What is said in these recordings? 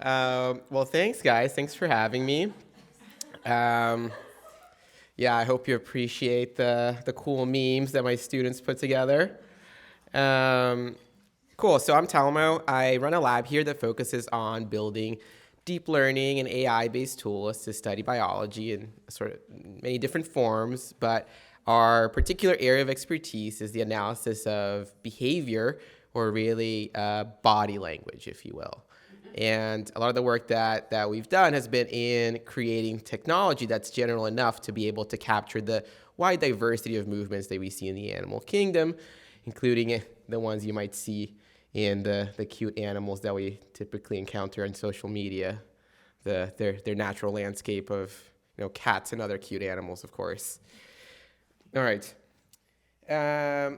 Well, thanks, guys. Thanks for having me. Um, yeah, I hope you appreciate the cool memes that my students put together. Um, cool. So I'm Talmo. I run a lab here that focuses on building deep learning and AI-based tools to study biology in sort of many different forms. But our particular area of expertise is the analysis of behavior, or really body language, if you will. And a lot of the work that we've done has been in creating technology that's general enough to be able to capture the wide diversity of movements that we see in the animal kingdom, including the ones you might see in the cute animals that we typically encounter on social media, their natural landscape of cats and other cute animals, of course. All right.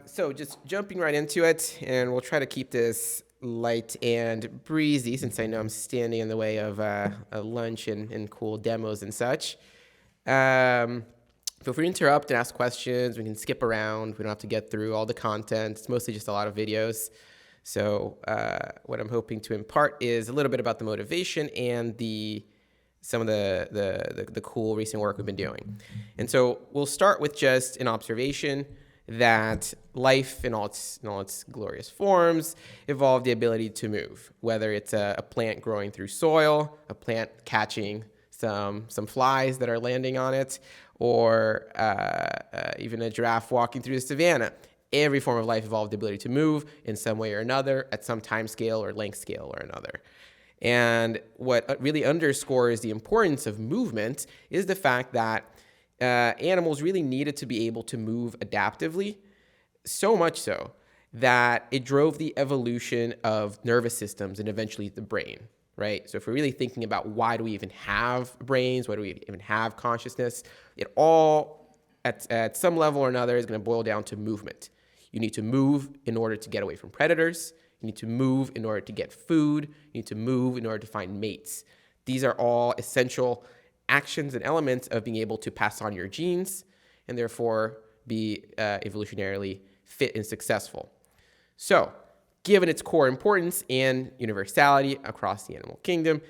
So just jumping right into it, and we'll try to keep this light and breezy since I know I'm standing in the way of a lunch and cool demos and such. Feel free to interrupt and ask questions. We can skip around. We don't have to get through all the content. It's mostly just a lot of videos. So what I'm hoping to impart is a little bit about the motivation and some of the cool recent work we've been doing. And so we'll start with just an observation that life in all its glorious forms evolved the ability to move, whether it's a plant growing through soil, a plant catching some flies that are landing on it, or even a giraffe walking through the savannah. Every form of life evolved the ability to move in some way or another at some time scale or length scale or another. And what really underscores the importance of movement is the fact that animals really needed to be able to move adaptively, so much so that it drove the evolution of nervous systems and eventually the brain, right? So if we're really thinking about why do we even have brains, why do we even have consciousness, it all, at some level or another, is going to boil down to movement. You need to move in order to get away from predators. You need to move in order to get food. You need to move in order to find mates. These are all essential actions and elements of being able to pass on your genes and therefore be evolutionarily fit and successful. So, given its core importance and universality across the animal kingdom,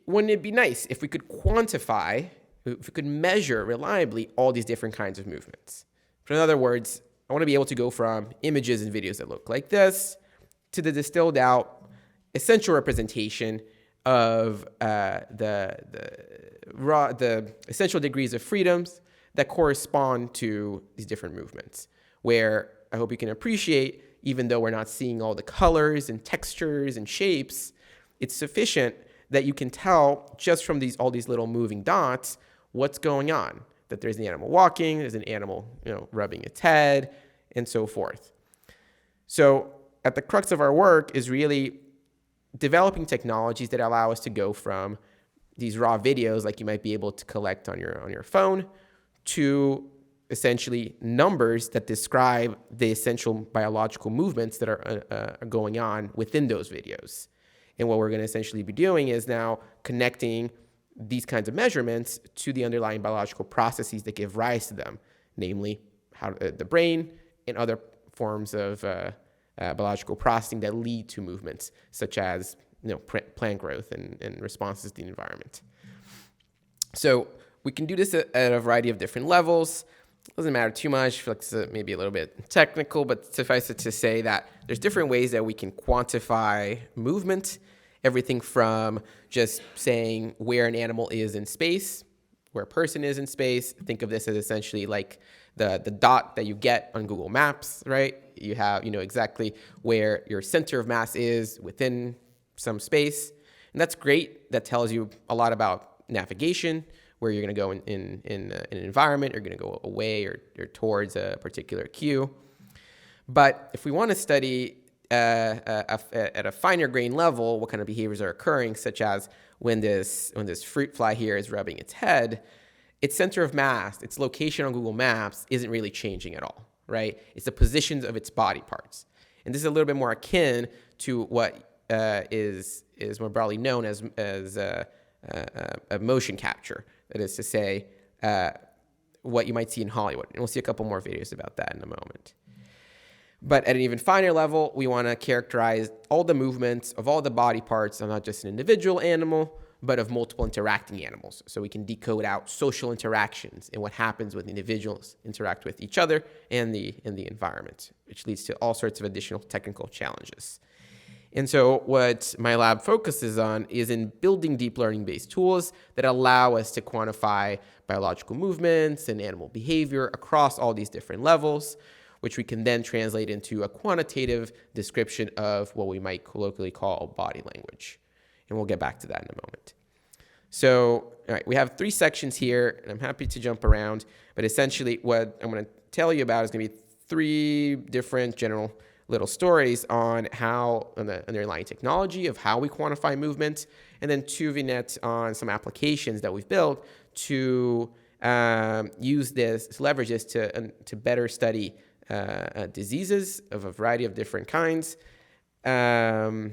wouldn't it be nice if we could quantify, if we could measure reliably all these different kinds of movements? But in other words, I want to be able to go from images and videos that look like this to the distilled out essential representation of the essential degrees of freedoms that correspond to these different movements, where I hope you can appreciate, even though we're not seeing all the colors and textures and shapes, it's sufficient that you can tell just from all these little moving dots what's going on, that there's an animal walking, there's an animal rubbing its head, and so forth. So at the crux of our work is really developing technologies that allow us to go from these raw videos like you might be able to collect on your phone to essentially numbers that describe the essential biological movements that are going on within those videos. And what we're going to essentially be doing is now connecting these kinds of measurements to the underlying biological processes that give rise to them, namely how the brain and other forms of biological processing that lead to movements, such as plant growth and responses to the environment. So we can do this at a variety of different levels. It doesn't matter too much. I feel like it's maybe a little bit technical, but suffice it to say that there's different ways that we can quantify movement. Everything from just saying where an animal is in space, where a person is in space. Think of this as essentially like the dot that you get on Google Maps, right? You know exactly where your center of mass is within some space. And that's great. That tells you a lot about navigation, where you're going to go in an environment, you're going to go away or towards a particular cue. But if we want to study at a finer grain level what kind of behaviors are occurring, such as when this fruit fly here is rubbing its head, its center of mass, its location on Google Maps isn't really changing at all, right? It's the positions of its body parts. And this is a little bit more akin to what is more broadly known as a motion capture. That is to say, what you might see in Hollywood. And we'll see a couple more videos about that in a moment. But at an even finer level, we want to characterize all the movements of all the body parts of not just an individual animal, but of multiple interacting animals. So we can decode out social interactions and what happens when individuals interact with each other and the environment, which leads to all sorts of additional technical challenges. And so what my lab focuses on is in building deep learning-based tools that allow us to quantify biological movements and animal behavior across all these different levels, which we can then translate into a quantitative description of what we might colloquially call body language. And we'll get back to that in a moment. So, all right, we have 3 sections here, and I'm happy to jump around, but essentially what I'm going to tell you about is going to be 3 different general little stories on the underlying technology of how we quantify movement, and then 2 vignettes on some applications that we've built to use this, to leverage this to better study diseases of a variety of different kinds, as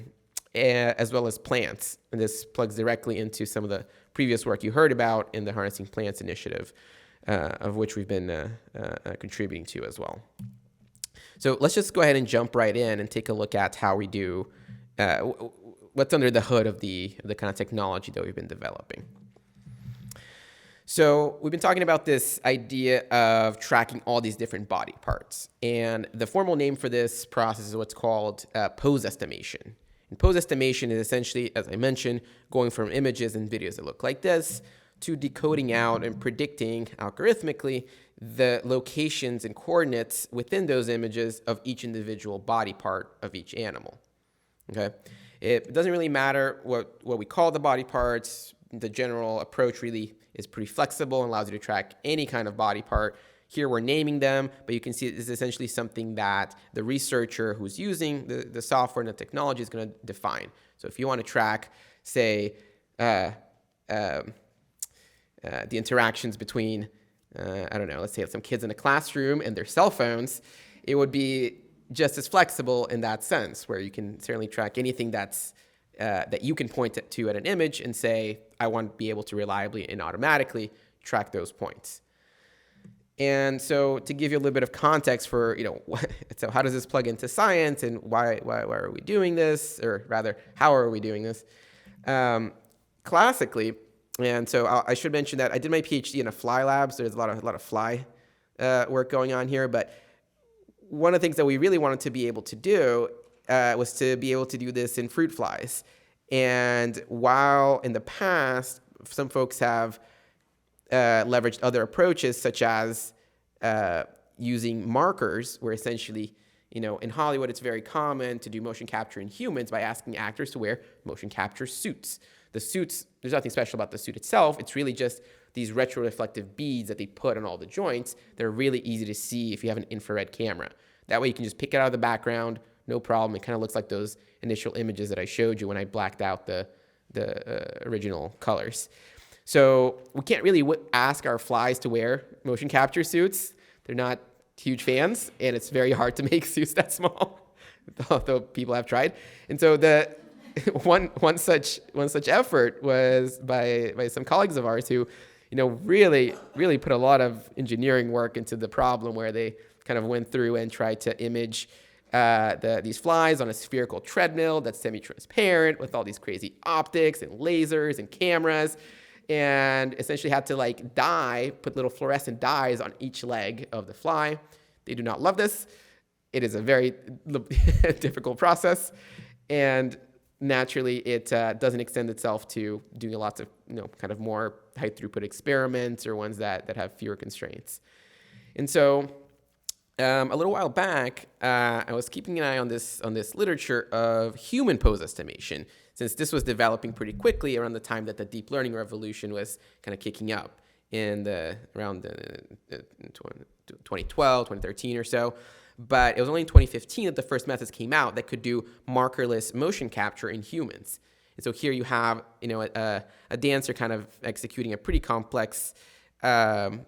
well as plants. And this plugs directly into some of the previous work you heard about in the Harnessing Plants initiative, of which we've been contributing to as well. So let's just go ahead and jump right in and take a look at how we do, what's under the hood of the kind of technology that we've been developing. So we've been talking about this idea of tracking all these different body parts. And the formal name for this process is what's called pose estimation. And pose estimation is essentially, as I mentioned, going from images and videos that look like this to decoding out and predicting algorithmically the locations and coordinates within those images of each individual body part of each animal. Okay? It doesn't really matter what we call the body parts. The general approach really is pretty flexible and allows you to track any kind of body part. Here we're naming them, but you can see this is essentially something that the researcher who's using the software and the technology is going to define. So if you want to track, say, the interactions between, I don't know, let's say some kids in a classroom and their cell phones, it would be just as flexible in that sense, where you can certainly track anything that's that you can point to at an image and say, I want to be able to reliably and automatically track those points. And so to give you a little bit of context for, so how does this plug into science and why are we doing this? Or rather, how are we doing this? Classically, and so I should mention that I did my PhD in a fly lab, so there's a lot of fly work going on here. But one of the things that we really wanted to be able to do was to be able to do this in fruit flies. And while in the past, some folks have leveraged other approaches, such as using markers, where essentially, in Hollywood, it's very common to do motion capture in humans by asking actors to wear motion capture suits. The suits, there's nothing special about the suit itself. It's really just these retroreflective beads that they put on all the joints. They're really easy to see if you have an infrared camera. That way you can just pick it out of the background, no problem. It kind of looks like those initial images that I showed you when I blacked out the original colors. So we can't really ask our flies to wear motion capture suits. They're not huge fans, and it's very hard to make suits that small, although people have tried. And so the one such effort was by some colleagues of ours who, really put a lot of engineering work into the problem, where they kind of went through and tried to image these flies on a spherical treadmill that's semi-transparent with all these crazy optics and lasers and cameras, and essentially had to put little fluorescent dyes on each leg of the fly. They do not love this. It is a very difficult process, and naturally it doesn't extend itself to doing lots of kind of more high throughput experiments or ones that have fewer constraints. And so a little while back, I was keeping an eye on this literature of human pose estimation, since this was developing pretty quickly around the time that the deep learning revolution was kind of kicking up around 2012, 2013 or so. But it was only in 2015 that the first methods came out that could do markerless motion capture in humans. And so here you have, a dancer kind of executing a pretty complex, dance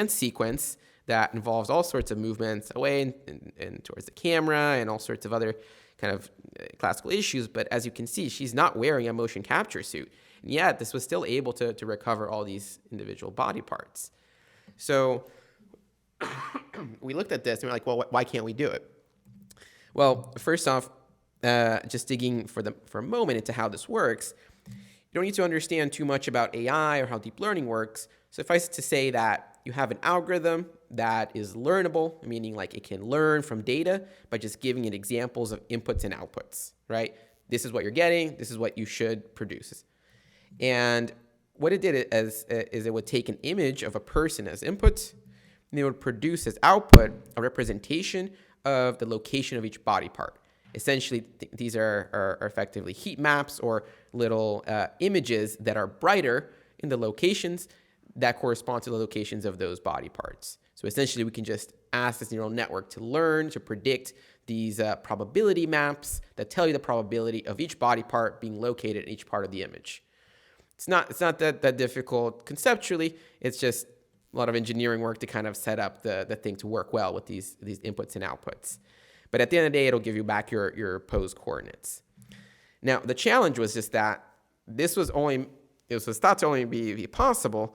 sequence that involves all sorts of movements away and towards the camera and all sorts of other kind of classical issues. But as you can see, she's not wearing a motion capture suit. And yet this was still able to recover all these individual body parts. So we looked at this and we're like, well, why can't we do it? Well, first off, just digging for a moment into how this works, you don't need to understand too much about AI or how deep learning works. Suffice it to say that you have an algorithm that is learnable, meaning like it can learn from data by just giving it examples of inputs and outputs, right? This is what you're getting. This is what you should produce. And what it did is it would take an image of a person as input, and it would produce as output a representation of the location of each body part. Essentially, these are effectively heat maps or little images that are brighter in the locations that correspond to the locations of those body parts. So essentially, we can just ask this neural network to learn, to predict these probability maps that tell you the probability of each body part being located in each part of the image. It's not that difficult conceptually. It's just a lot of engineering work to kind of set up the thing to work well with these inputs and outputs. But at the end of the day, it'll give you back your pose coordinates. Now, the challenge was just that it was thought to only be possible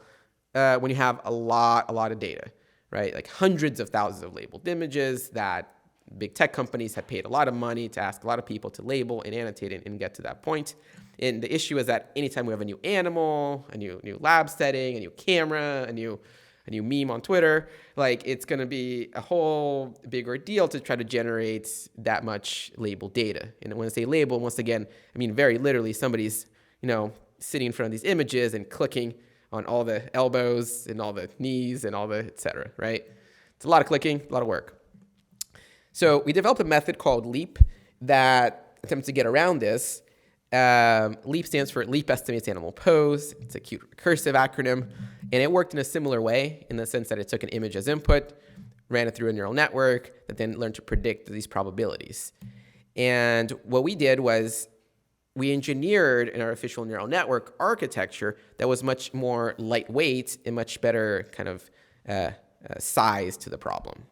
when you have a lot of data, right? Like hundreds of thousands of labeled images that big tech companies had paid a lot of money to ask a lot of people to label and annotate it and get to that point. And the issue is that anytime we have a new animal, a new lab setting, a new camera, a new meme on Twitter, like it's going to be a whole big ordeal to try to generate that much labeled data. And when I say label, once again, I mean very literally somebody's, sitting in front of these images and clicking on all the elbows and all the knees and all the et cetera, right? It's a lot of clicking, a lot of work. So we developed a method called LEAP that attempts to get around this. LEAP stands for Leap Estimates Animal Pose. It's a cute recursive acronym. And it worked in a similar way in the sense that it took an image as input, ran it through a neural network that then learned to predict these probabilities. And what we did was we engineered an artificial neural network architecture that was much more lightweight and much better kind of size to the problem.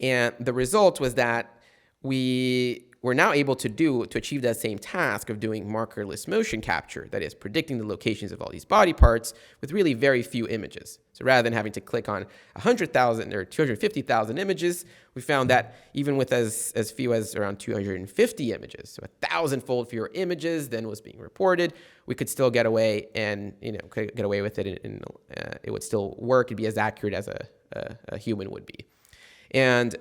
And the result was that we were now able to achieve that same task of doing markerless motion capture, that is, predicting the locations of all these body parts with really very few images. So rather than having to click on 100,000 or 250,000 images, we found that even with as few as around 250 images, so 1,000-fold fewer images than was being reported, we could still get away with it, and it would still work and be as accurate as a human would be. And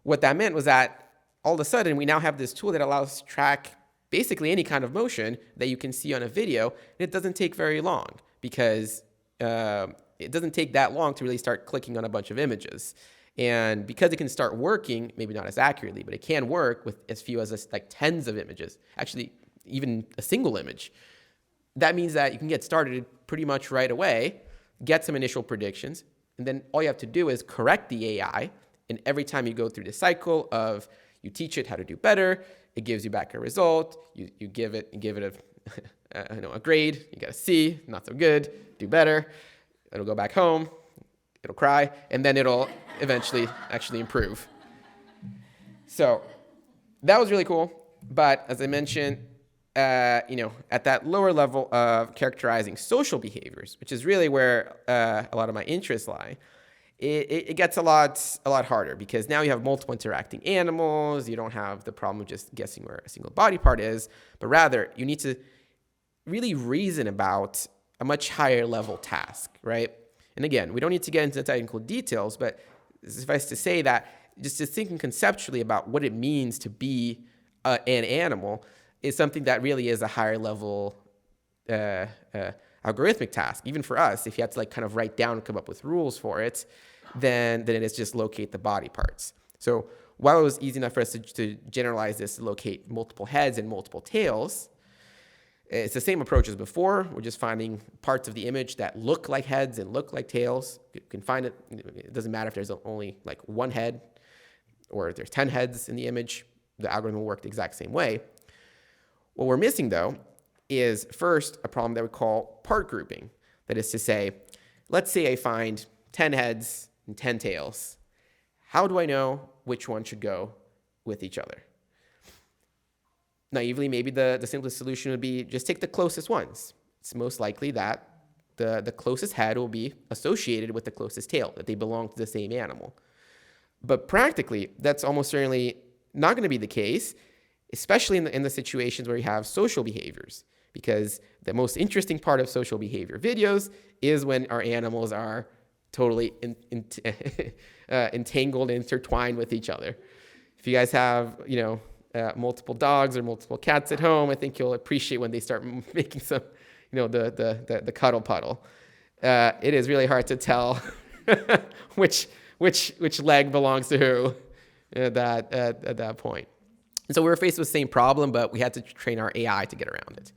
what that meant was that all of a sudden, we now have this tool that allows us to track basically any kind of motion that you can see on a video, and it doesn't take very long because it doesn't take that long to really start clicking on a bunch of images. And because it can start working, maybe not as accurately, but it can work with as few as like tens of images, actually even a single image. That means that you can get started pretty much right away, get some initial predictions, and then all you have to do is correct the AI. And every time you go through the cycle of you teach it how to do better, it gives you back a result. You give it a grade. You get a C, not so good. Do better. It'll go back home. It'll cry, and then it'll eventually actually improve. So that was really cool. But as I mentioned, at that lower level of characterizing social behaviors, which is really where a lot of my interests lie, it gets a lot harder because now you have multiple interacting animals. You don't have the problem of just guessing where a single body part is, but rather you need to really reason about a much higher level task, right? And again, we don't need to get into the technical details, but suffice to say that just thinking conceptually about what it means to be an animal is something that really is a higher level algorithmic task. Even for us, if you had to kind of write down and come up with rules for it, then it is just locate the body parts. So while it was easy enough for us to generalize this to locate multiple heads and multiple tails, it's the same approach as before. We're just finding parts of the image that look like heads and look like tails. You can find it. It doesn't matter if there's only like one head or if there's 10 heads in the image. The algorithm will work the exact same way. What we're missing, though, is first a problem that we call part grouping. That is to say, let's say I find 10 heads and 10 tails. How do I know which one should go with each other? Naively, maybe the simplest solution would be just take the closest ones. It's most likely that the closest head will be associated with the closest tail, that they belong to the same animal. But practically, that's almost certainly not going to be the case, especially in the situations where you have social behaviors, because the most interesting part of social behavior videos is when our animals are totally entangled and intertwined with each other. If you guys have, multiple dogs or multiple cats at home, I think you'll appreciate when they start making some, the cuddle puddle. It is really hard to tell which leg belongs to who at that point. And so we were faced with the same problem, but we had to train our AI to get around it.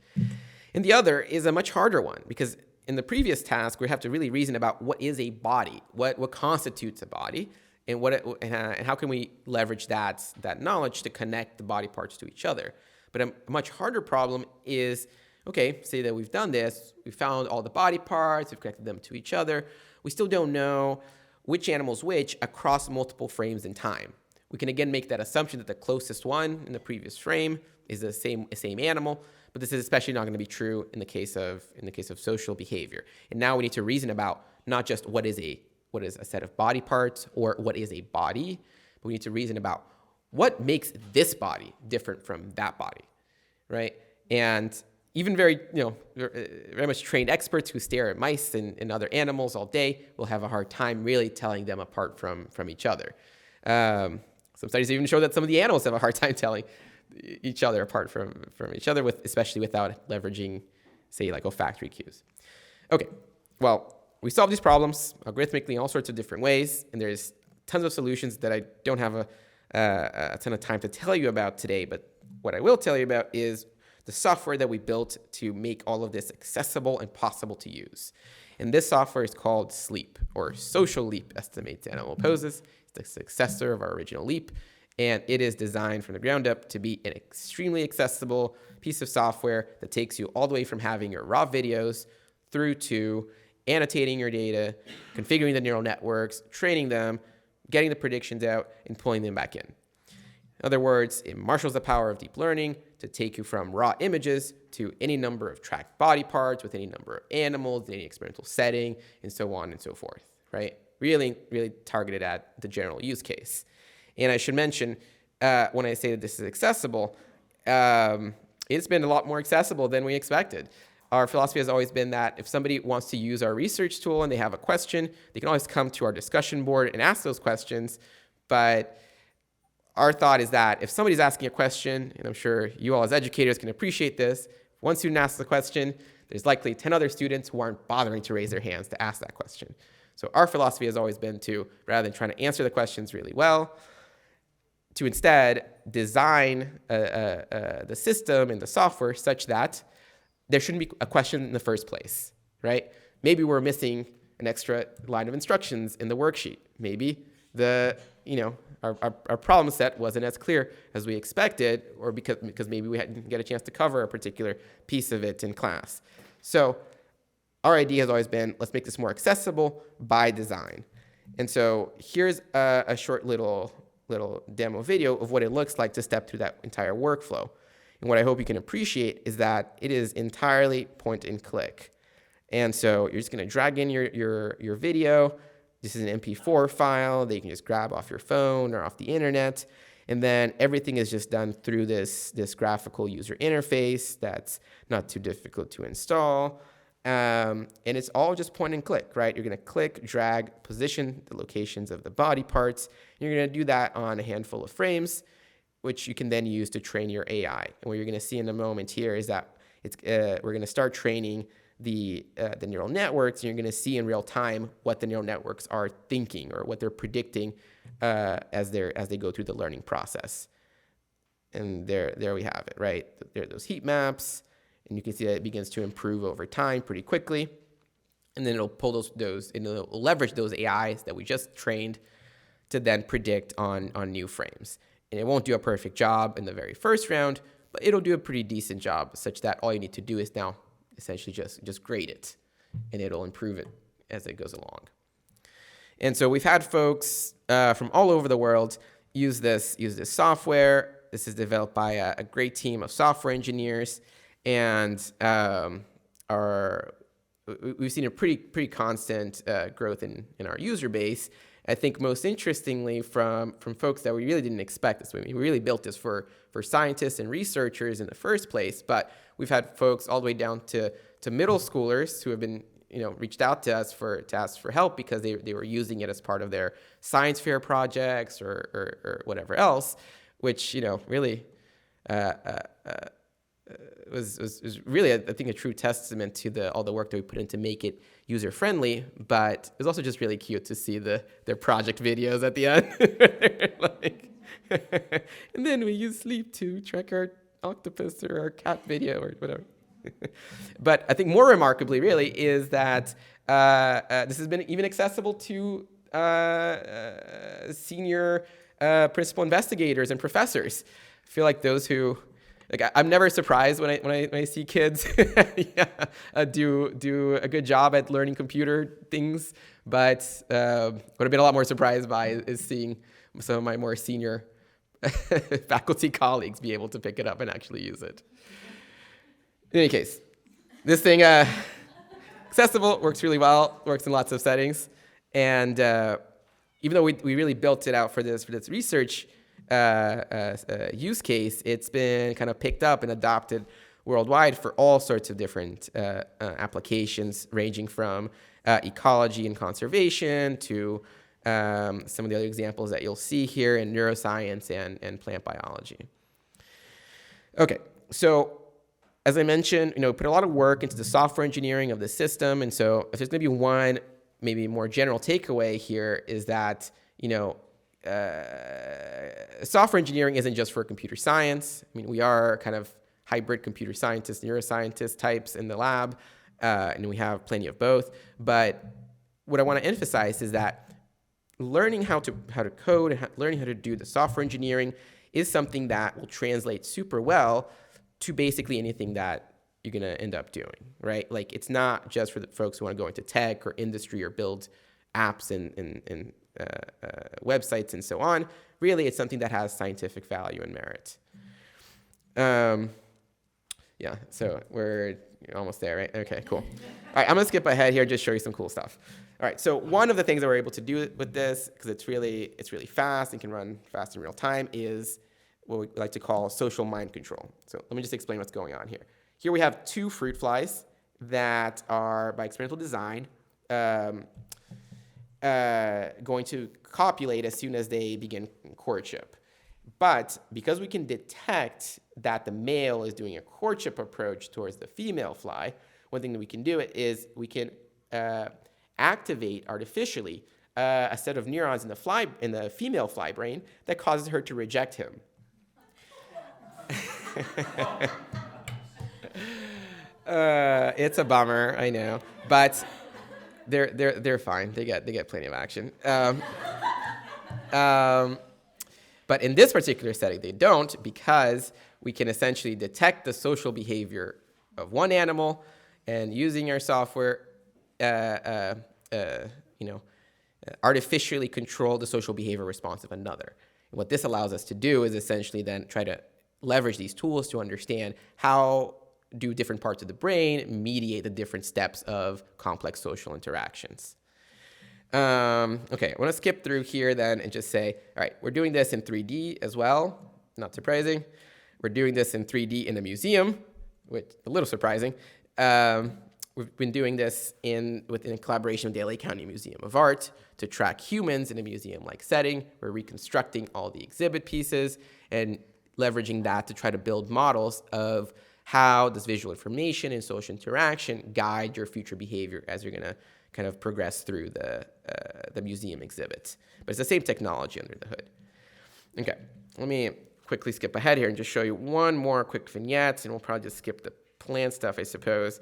And the other is a much harder one, because in the previous task, we have to really reason about what is a body, what constitutes a body, and and how can we leverage that knowledge to connect the body parts to each other. But a much harder problem is, okay, say that we've done this, we found all the body parts, we've connected them to each other, we still don't know which animal's which across multiple frames in time. We can again make that assumption that the closest one in the previous frame is the same animal, but this is especially not going to be true in the case of social behavior. And now we need to reason about not just what is a set of body parts or what is a body, but we need to reason about what makes this body different from that body, right? And even very much trained experts who stare at mice and other animals all day will have a hard time really telling them apart from each other. Some studies even show that some of the animals have a hard time telling each other apart from each other, especially without leveraging, say, like olfactory cues. Okay, well, we solve these problems algorithmically in all sorts of different ways, and there's tons of solutions that I don't have a ton of time to tell you about today, but what I will tell you about is the software that we built to make all of this accessible and possible to use. And this software is called SLEAP, or Social Leap Estimates Animal Poses. It's the successor of our original Leap, and it is designed from the ground up to be an extremely accessible piece of software that takes you all the way from having your raw videos through to annotating your data, configuring the neural networks, training them, getting the predictions out, and pulling them back in. In other words, it marshals the power of deep learning to take you from raw images to any number of tracked body parts with any number of animals in any experimental setting, and so on and so forth, right? Really, really targeted at the general use case. And I should mention, when I say that this is accessible, it's been a lot more accessible than we expected. Our philosophy has always been that if somebody wants to use our research tool and they have a question, they can always come to our discussion board and ask those questions. But our thought is that if somebody's asking a question, and I'm sure you all as educators can appreciate this, one student asks the question, there's likely 10 other students who aren't bothering to raise their hands to ask that question. So our philosophy has always been to, rather than trying to answer the questions really well, to instead design the system and the software such that there shouldn't be a question in the first place, right? Maybe we're missing an extra line of instructions in the worksheet. Maybe our problem set wasn't as clear as we expected, or because maybe we didn't get a chance to cover a particular piece of it in class. So our idea has always been, let's make this more accessible by design. And so here's a short little demo video of what it looks like to step through that entire workflow. And what I hope you can appreciate is that it is entirely point and click. And so you're just going to drag in your video. This is an MP4 file that you can just grab off your phone or off the internet. And then everything is just done through this graphical user interface that's not too difficult to install. And it's all just point and click, right? You're going to click, drag, position the locations of the body parts. You're going to do that on a handful of frames, which you can then use to train your AI. And what you're going to see in a moment here is that we're going to start training the neural networks, and you're going to see in real time what the neural networks are thinking or what they're predicting as they go through the learning process. And there we have it, right? There are those heat maps, and you can see that it begins to improve over time pretty quickly. And then it'll pull those and it'll leverage those AIs that we just trained to then predict on new frames. And it won't do a perfect job in the very first round, but it'll do a pretty decent job, such that all you need to do is now essentially just grade it, and it'll improve it as it goes along. And so we've had folks from all over the world use this software. This is developed by a great team of software engineers, and we've seen a pretty constant growth in our user base I think most interestingly from folks that we really didn't expect this. We really built this for scientists and researchers in the first place, but we've had folks all the way down to middle schoolers who have been, reached out to us to ask for help because they were using it as part of their science fair projects or whatever else, which, really was really, I think, a true testament to all the work that we put in to make it user friendly. But it was also just really cute to see their project videos at the end. And then we use sleep to track our octopus or our cat video or whatever. But I think more remarkably, really, is that this has been even accessible to senior principal investigators and professors. I feel like those who, I'm never surprised when I see kids do a good job at learning computer things, but what I've been a lot more surprised by is seeing some of my more senior faculty colleagues be able to pick it up and actually use it. In any case, this thing, accessible, works really well, works in lots of settings. And even though we really built it out for this research use case, it's been kind of picked up and adopted worldwide for all sorts of different applications, ranging from ecology and conservation to some of the other examples that you'll see here in neuroscience and plant biology. Okay, so as I mentioned, put a lot of work into the software engineering of the system. And so if there's going to be one maybe more general takeaway here is that, software engineering isn't just for computer science. I mean, we are kind of hybrid computer scientists, neuroscientist types in the lab, and we have plenty of both. But what I want to emphasize is that learning how to code, learning how to do the software engineering is something that will translate super well to basically anything that you're going to end up doing, right? Like, it's not just for the folks who want to go into tech or industry or build apps and websites and so on. Really, it's something that has scientific value and merit. So we're almost there, right? Okay, cool. All right, I'm going to skip ahead here, just show you some cool stuff. All right, so one of the things that we're able to do with this, because it's really fast and can run fast in real time, is what we like to call social mind control. So let me just explain what's going on here. Here we have two fruit flies that are, by experimental design, going to copulate as soon as they begin courtship. But because we can detect that the male is doing a courtship approach towards the female fly, one thing that we can do is we can activate artificially a set of neurons in the female fly brain that causes her to reject him. It's a bummer, I know, but they're fine. They get plenty of action. But in this particular setting, they don't, because we can essentially detect the social behavior of one animal, and using our software, artificially control the social behavior response of another. And what this allows us to do is essentially then try to leverage these tools to understand how do different parts of the brain mediate the different steps of complex social interactions. Okay, I want to skip through here then and just say, all right, we're doing this in 3D as well. Not surprising. We're doing this in 3D in a museum, which is a little surprising. We've been doing this in collaboration with the LA County Museum of Art to track humans in a museum-like setting. We're reconstructing all the exhibit pieces and leveraging that to try to build models of how does visual information and social interaction guide your future behavior as you're going to kind of progress through the museum exhibits. But it's the same technology under the hood. Okay, let me quickly skip ahead here and just show you one more quick vignette, and we'll probably just skip the plant stuff, I suppose.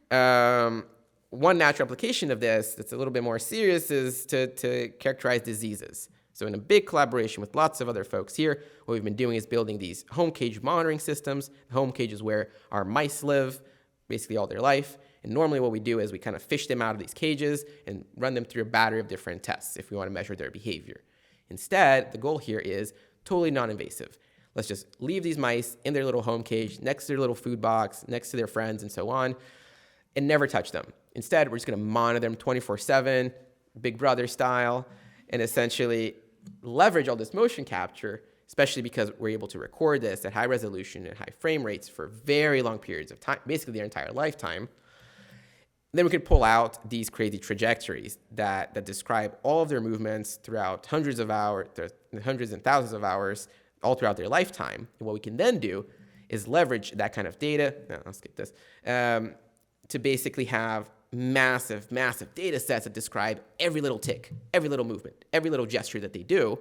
One natural application of this that's a little bit more serious is to characterize diseases. So in a big collaboration with lots of other folks here, what we've been doing is building these home cage monitoring systems. The home cage is where our mice live basically all their life. And normally what we do is we kind of fish them out of these cages and run them through a battery of different tests if we want to measure their behavior. Instead, the goal here is totally non-invasive. Let's just leave these mice in their little home cage, next to their little food box, next to their friends and so on, and never touch them. Instead, we're just going to monitor them 24/7, Big Brother style, and essentially leverage all this motion capture, especially because we're able to record this at high resolution and high frame rates for very long periods of time, basically their entire lifetime. Then we could pull out these crazy trajectories that describe all of their movements throughout hundreds of hours, hundreds and thousands of hours, all throughout their lifetime. And what we can then do is leverage that kind of data, I'll skip this, to basically have massive, massive data sets that describe every little tick, every little movement, every little gesture that they do,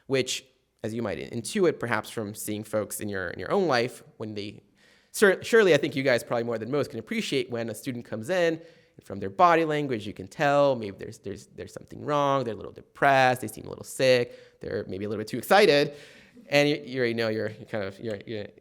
which, as you might intuit perhaps from seeing folks in your own life, when they, surely I think you guys probably more than most can appreciate when a student comes in, and from their body language you can tell maybe there's something wrong, they're a little depressed, they seem a little sick, they're maybe a little bit too excited, and you already know you're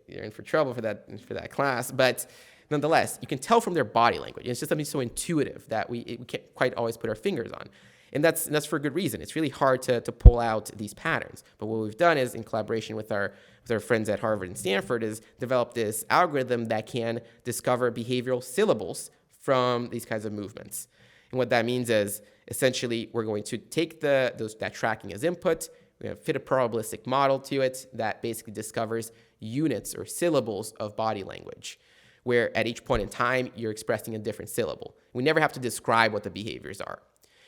in for trouble for that class, but nonetheless, you can tell from their body language. It's just something so intuitive that we can't quite always put our fingers on. And that's for a good reason. It's really hard to pull out these patterns. But what we've done is, in collaboration with our friends at Harvard and Stanford, is develop this algorithm that can discover behavioral syllables from these kinds of movements. And what that means is, essentially, we're going to take that tracking as input. We're going to fit a probabilistic model to it that basically discovers units or syllables of body language, where at each point in time, you're expressing a different syllable. We never have to describe what the behaviors are.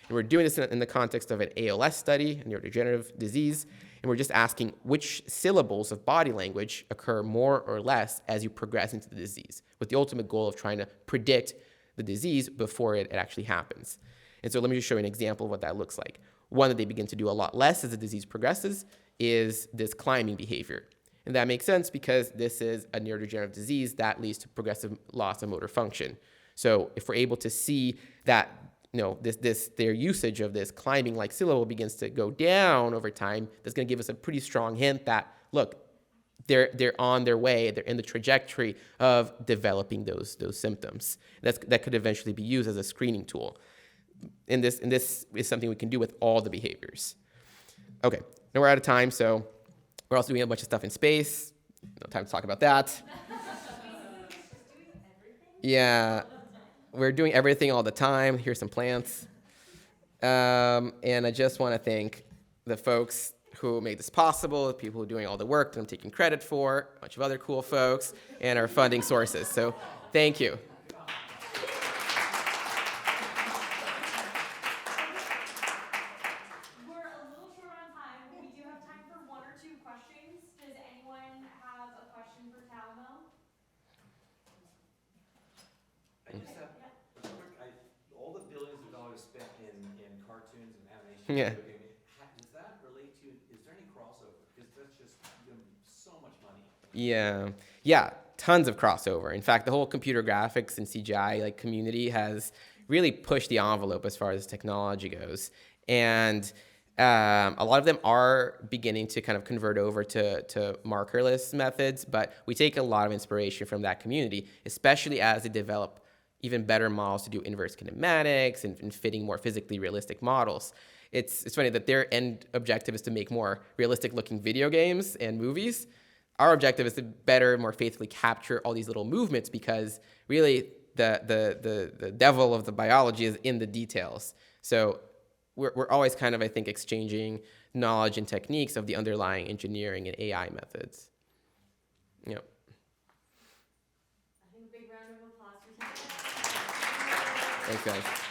And we're doing this in the context of an ALS study, a neurodegenerative disease, and we're just asking which syllables of body language occur more or less as you progress into the disease, with the ultimate goal of trying to predict the disease before it actually happens. And so let me just show you an example of what that looks like. One that they begin to do a lot less as the disease progresses is this climbing behavior. And that makes sense because this is a neurodegenerative disease that leads to progressive loss of motor function. So if we're able to see that their usage of this climbing-like syllable begins to go down over time, that's going to give us a pretty strong hint that, look, they're on their way, they're in the trajectory of developing those symptoms. That could eventually be used as a screening tool. And this is something we can do with all the behaviors. Okay, now we're out of time, so we're also doing a bunch of stuff in space. No time to talk about that. Yeah, we're doing everything all the time. Here's some plants. And I just want to thank the folks who made this possible, the people who are doing all the work that I'm taking credit for, a bunch of other cool folks, and our funding sources. So thank you. We're a little short on time, but we do have time for one or two questions. Does anyone have a question for Talmo? I just have a quick, all the billions of dollars spent in cartoons and animation, Yeah. video gaming, does that relate to, is there any crossover? Because that's just going to be so much money. Yeah, tons of crossover. In fact, the whole computer graphics and CGI community has really pushed the envelope as far as technology goes. And a lot of them are beginning to kind of convert over to markerless methods, but we take a lot of inspiration from that community, especially as they develop even better models to do inverse kinematics and fitting more physically realistic models. It's funny that their end objective is to make more realistic looking video games and movies. Our objective is to better, more faithfully capture all these little movements, because really the devil of the biology is in the details. So we're always kind of, I think, exchanging knowledge and techniques of the underlying engineering and AI methods. Yep. I think a big round of applause for Thanks, guys.